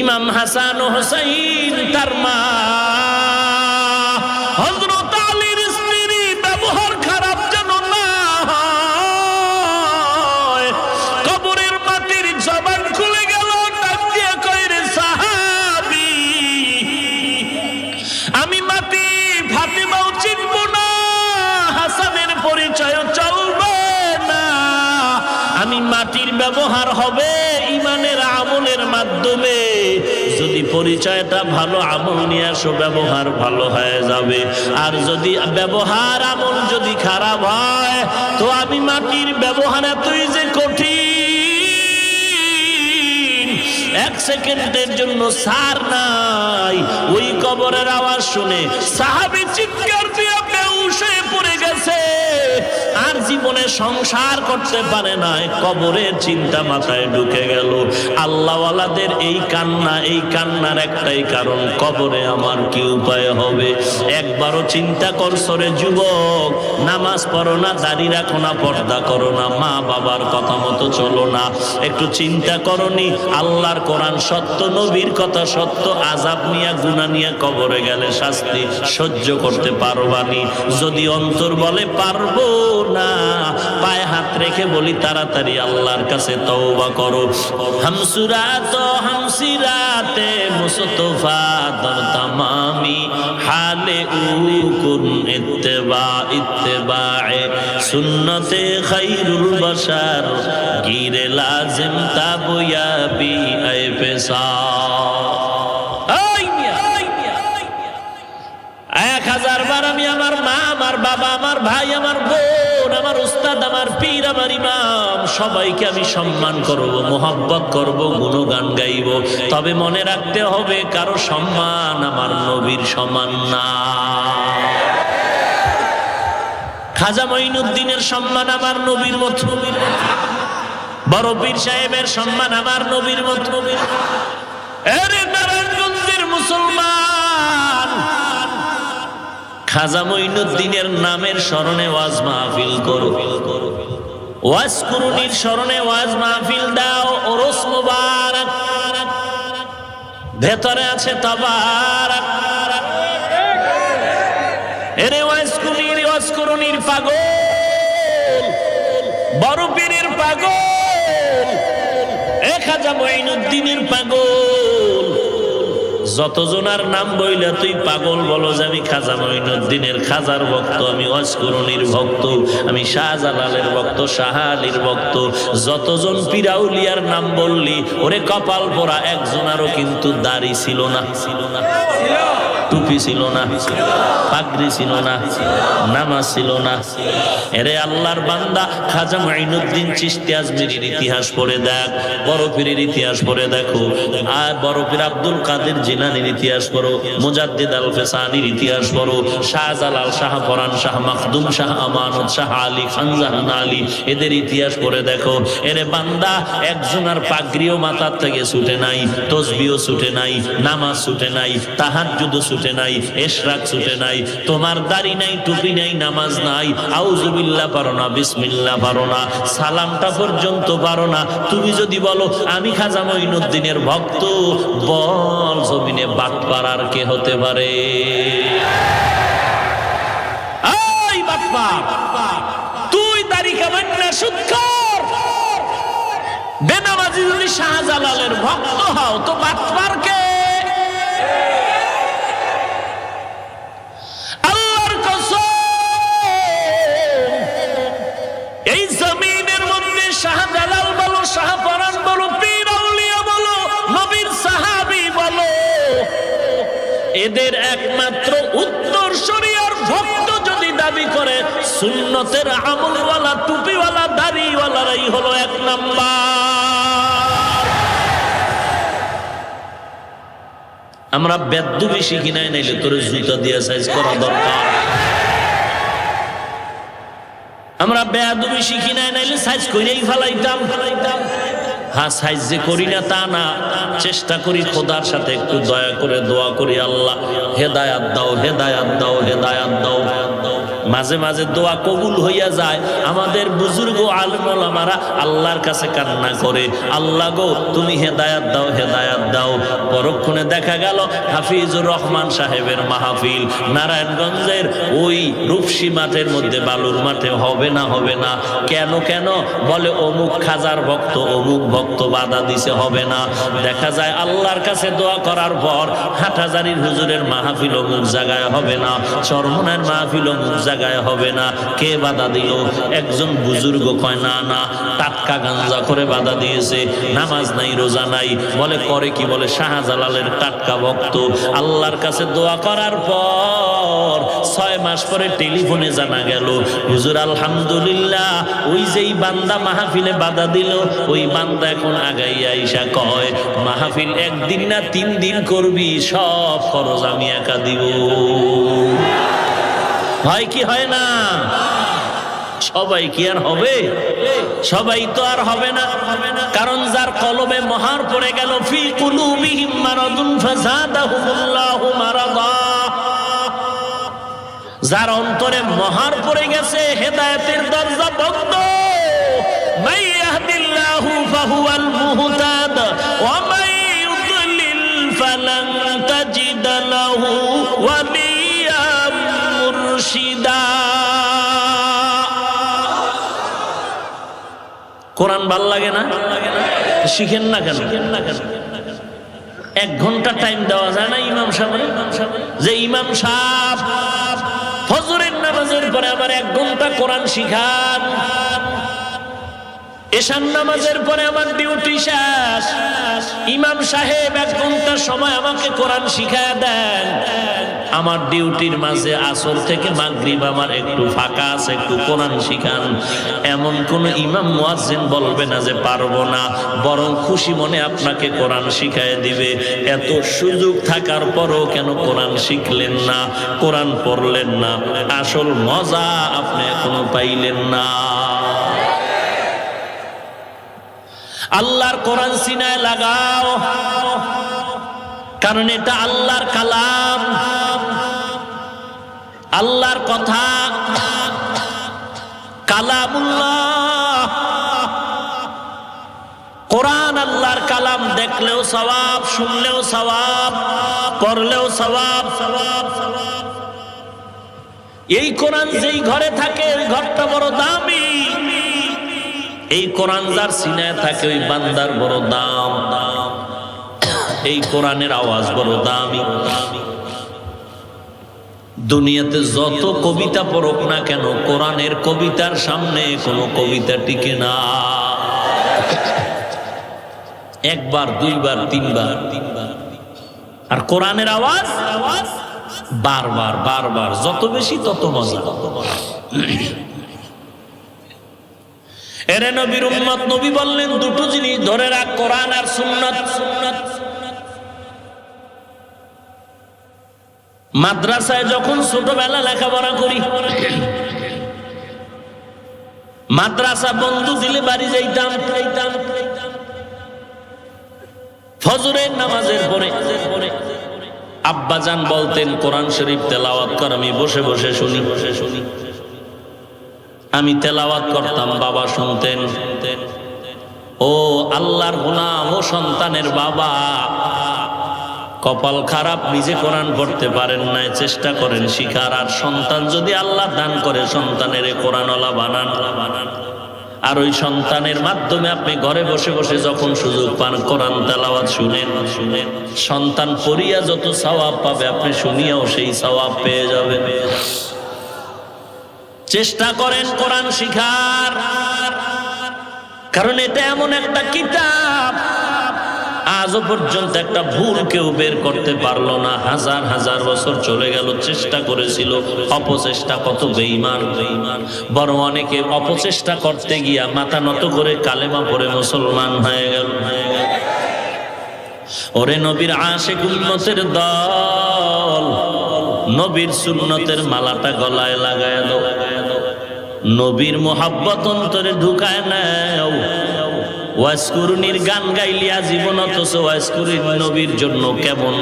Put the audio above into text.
ইমাম হাসান ও হুসাইন তার মা হযরত আলীর স্ত্রী ব্যবহার খারাপ যেন না হয়, কবরের মাটির জবান খুলে গেল, ডাক দিয়ে কয়, রে সাহাবী, আমি মাটি ফাতেমাও চিনব না, হাসানের পরিচয় চলবে না, আমি মাটির ব্যবহার হবে ইমানের আমলের মাধ্যমে। যদি পরিচয়টা ভালো, আমল নিয়ে আসো, ব্যবহার ভালো হয়ে যাবে। আর যদি ব্যবহার আমল যদি খারাপ হয়, তো আমি মাটির ব্যবহার এতই যে কঠিন, এক সেকেন্ডের জন্য সার নাই। ওই কবরের আওয়াজ শুনে সাহাবী চিৎকার দিয়ে বেহুশ হয়ে পড়ে গেছে, আর জীবনে সংসার করতে পারে না, কবরের চিন্তা মাথায় ঢুকে গেল। আল্লাহওয়ালাদের এই কান্না, এই কান্নার একটাই কারণ, কবরে আমার কি উপায় হবে। একবারও চিন্তা করছো রে যুবক, নামাজ পড়ো না, দাড়ি রাখো না, পর্দা করো না, মা বাবার কথা মতো চলো না, একটু চিন্তা করনি আল্লাহর কোরআন সত্য, নবীর কথা সত্য, আযাব নিয়ে গুনাহ নিয়ে কবরে গেলে শাস্তি সহ্য করতে পারবানি? যদি অন্তর বলে পারবো না, পায়ে হাত রেখে বলি তাড়াতাড়ি আল্লাহর কাছে তওবা করো। হামসুরাত হামসিরাতে মুস্তফা দর তামামি হালে উকুন ইত্তেবা ইত্তেবায়ে সুন্নতে খায়রুল বাশার গিরে লাজিম তাবয়াবি আই পেশা। 1000 বার আমি আমার মা, আমার বাবা, আমার ভাই, আমার বোন, আমার উস্তাদ, আমার পীর, আমার ইমাম, সবাইকে আমি সম্মান করব, মোহাব্বত করব, গুণগান গাইব। তবে মনে রাখতে হবে, কারো সম্মান আমার নবীর সমান না। খাজা মঈনুদ্দিনের সম্মান আমার নবীর মতো, বড় পীর সাহেবের সম্মান আমার নবীর মতো। এরে নারায়ণগঞ্জের মুসলমান, খাজা মঈনুদ্দিনের নামের স্মরণে ওয়াজ মাহফিল করো, ওয়াজ কুরুনির স্মরণে ওয়াজ মাহফিল দাও, ওরস মুবারক, ভেতরে আছে তাবারক। এরে ওয়াজ কুরুনির পাগল, বড় পীরের পাগল, এ খাজা মঈনুদ্দিনের পাগল। যতজনার নাম বইলা তুই পাগল বলো যে আমি খাজা মঈনুদ্দিনের, খাজার ভক্ত, আমি ওয়াজ কুরুনির ভক্ত, আমি শাহজালালের ভক্ত, শাহ আলীর ভক্ত, যতজন পীরাউলিয়ার নাম বললি, ওরে কপাল পোড়া একজনারও কিন্তু দাড়ি ছিল না, টুপি ছিল না, পাগড়ি ছিল না, নামাজ ছিল না। এরে আল্লাহর বান্দা, খাজা মঈনুদ্দিন চিশতি আজমিরির ইতিহাস পড়ে দেখ, বড় পীরের ইতিহাস পড়ে দেখো, আর বড় পীর আব্দুল কাদের জিলানীর ইতিহাস পড়ো, মুজাদ্দিদ আল ফেসানির ইতিহাস পড়ো, শাহজালাল, শাহ পরান, শাহ মাখদুম, শাহ আমানত, শাহ আলী খান, জাহান আলী, এদের ইতিহাস পড়ে দেখো। এরে বান্দা, একজনের পাগড়িও মাথার থেকে ছুটে নাই, তসবিও ছুটে নাই, নামাজ ছুটে নাই, তাহাজ্জুদ ছুটে নাই, ইশরাক ছুটে নাই, তোমার দাড়ি নাই, টুপি নাই, নামাজ নাই, আউযুবিল্লাহ পারো না, বিসমিল্লাহ পারো না, সালামটা পর্যন্ত পারো না। তুমি যদি বলো আমি খাজা মঈনুদ্দিনের ভক্ত, বল জমিনে বাটপার আর কে হতে পারে? এই বাটপার, তুই দাড়ি কামাই না, সুদখোর, বেনামাজি যদি শাহজালালের ভক্ত হও, তো বাটপার কে? আল্লাহর কসম, এই জমিনের মধ্যে শাহজালাল বলো, শাহপরান বলো, পীর আউলিয়া বলো, নবীর সাহাবী বলো, এদের একমাত্র উত্তরসূরি আর ভক্ত যদি দাবি করে, সুন্নতের আমলওয়ালা, টুপিওয়ালা, দাড়িওয়ালারাই হলো এক নাম্বার। আমরা বেদ্যুবি শিখি নাই, নাইলে তোর জুতা দিয়ে সাইজ করা দরকার। আমরা বেয়াদবি শিখি নাই, নাইলে সাইজ কইরাই ফেলাইতাম। হ্যাঁ, সাইজ যে করি না তা না, চেষ্টা করি খোদার সাথে একটু দয়া করে দোয়া করি, আল্লাহ হেদায়াত দাও, হেদায়াত দাও, হেদায়াত দাও। মাঝে মাঝে দোয়া কবুল হইয়া যায়। আমাদের বুজুর্গ আলেম ওলামারা আল্লাহর কাছে কান্না করে, আল্লাহ গো তুমি হেদায়াত দাও, হেদায়াত দাও। পরক্ষণে দেখা গেল হাফিজুর রহমান সাহেবের মাহফিল নারায়ণগঞ্জের ওই রূপসী মাঠের মধ্যে, বালুর মাঠে হবে না, হবে না। কেন কেন বলে অমুক খাজার ভক্ত, অমুক ভক্ত বাধা দিছে, হবে না। দেখা যায় আল্লাহর কাছে দোয়া করার পর হাটহাজারীর হুজুরের মাহফিল অমুক জায়গায় হবে না, চরমনের মাহফিল অমুক জায়গায় হবে না। কে বাধা দিল? একজন বুজুর্গ কয় না না, টাটকা গাঞ্জা করে বাধা দিয়েছে, নামাজ নাই, রোজা নাই। বলে করে কি? বলে শাহজালালের টাটকা ভক্ত। আল্লাহর কাছে দোয়া করার পর 6 মাস পরে টেলিফোনে জানা গেল হুজুর আলহামদুলিল্লাহ, ওই যেই বান্দা মাহফিলে বাধা দিল, ওই বান্দা এখন আগাইয়া আইসা কয় মাহফিল 1 দিন না 3 দিন করবি, সব খরচ আমি একা দিব। হয় কি হয় না? সবাই কি আর হবে? সবাই তো আর হবে না। কারণ যার কলবে মহার পড়ে গেল, ফি কুলুবিহিম মারাদুন ফাযাদাহুমুল্লাহু মারাদা, যার অন্তরে মহার পড়ে গেছে, হেদায়েতের দরজা বন্ধ। মান ইয়াহদিল্লাহু ফাহুয়াল মুহতাদ ওয়া মান ইউদ্লিল ফালান তাজিদ লাহু ওয়ালিয়াম মুরশিদা। কোরআন ভাল লাগে না? শিখেন না কেন? 1 ঘন্টা টাইম দেওয়া যায় না ইমাম সাহেব? যে ইমাম সাহেব ফজরের নামাজের পরে আবার 1 ঘন্টা কোরআন শিখান, এশার নামাজের পরে আমার ডিউটি শেষ, ইমাম সাহেব 1 ঘন্টা সময় আমাকে কোরআন শিখায় দেন। আমার ডিউটির মাঝে আসর থেকে মাগরিব আমার একটু ফাঁকা আছে, একটু কোরআন শিখান। এমন কোন ইমাম মুয়াজ্জিন বলবে না যে পারবো না, বরং খুশি মনে আপনাকে কোরআন শিখায় দিবে। এত সুযোগ থাকার পরও কেন কোরআন শিখলেন না, কোরআন পড়লেন না? আসল মজা আপনি এখনো পাইলেন না। আল্লাহর কোরআন সিনায় লাগাও, কারণ এটা আল্লাহর কালাম, আল্লাহর কথা, কালামুল্লাহ। কোরআন আল্লাহর কালাম, দেখলেও সওয়াব, শুনলেও সওয়াব, পড়লেও সওয়াব। এই কোরআন যেই ঘরে থাকে ওই ঘরটা বড় দামি। এই কোরআন যার সিনায় থাকে ওই বান্দার বড় দাম। এই কোরআনের আওয়াজ বড় দামি। দুনিয়াতে যত কবিতা পড়ুক না কেন, কোরআনের কবিতার সামনে কোনো কবিতা টিকে না। 1 বার 2 বার 3 বার, আর কোরআনের আওয়াজ বারবার বারবার, যত বেশি তত মজা। এরে নবীর উম্মত, নবী বললেন 2টো জিনিস ধরে রাখ, কোরআন আর সুন্নাত। মাদ্রাসায় যখন ছোটবেলা লেখাপড়া করি, মাদ্রাসা বন্ধু দিলে বাড়ি যাইতাম। ফজরের নামাজের পরে আব্বাজান বলতেন কোরআন শরীফ তেলাওয়াত কর, আমি বসে বসে শুনি। আমি তেলাওয়াত করতাম, বাবা শুনতেন। ও আল্লাহর গোলাম, ও সন্তানের বাবা, কপাল খারাপ, নিজে কোরআন পড়তে পারেন নাই, চেষ্টা করেন শিখার। আর সন্তান যদি আল্লাহ দান করে, সন্তানের কোরআনওয়ালা বানান। আর ওই সন্তানের মাধ্যমে আপনি ঘরে বসে বসে যখন সুযোগ পান, কোরআন তেলাওয়াত শুনেন। সন্তান পড়িয়া যত সওয়াব পাবে, আপনি শুনিয়াও সেই সওয়াব পেয়ে যাবেন। চেষ্টা করেন কোরআন শিখার, কারণ এটা এমন একটা কিতাব, আজও পর্যন্ত একটা ভুল কেউ বের করতে পারলো না। হাজার হাজার বছর চলে গেল, চেষ্টা করেছিল, অপচেষ্টা, কত বেঈমান। বড় অনেকে অপচেষ্টা করতে গিয়া মাথা নত করে কালেমা পড়ে মুসলমান হয়ে গেল। ওরে নবীর আশিক উম্মতের দল, নবীর সুন্নতের মালাটা গলায় লাগায় দাও, নবীর মোহাব্বত অন্তরে ঢুকায় নাও। ওয়াজকুরুনির গান গাইলিয়া জীবন, অথচ ওয়াজকুরুন নবীর জন্য কেমন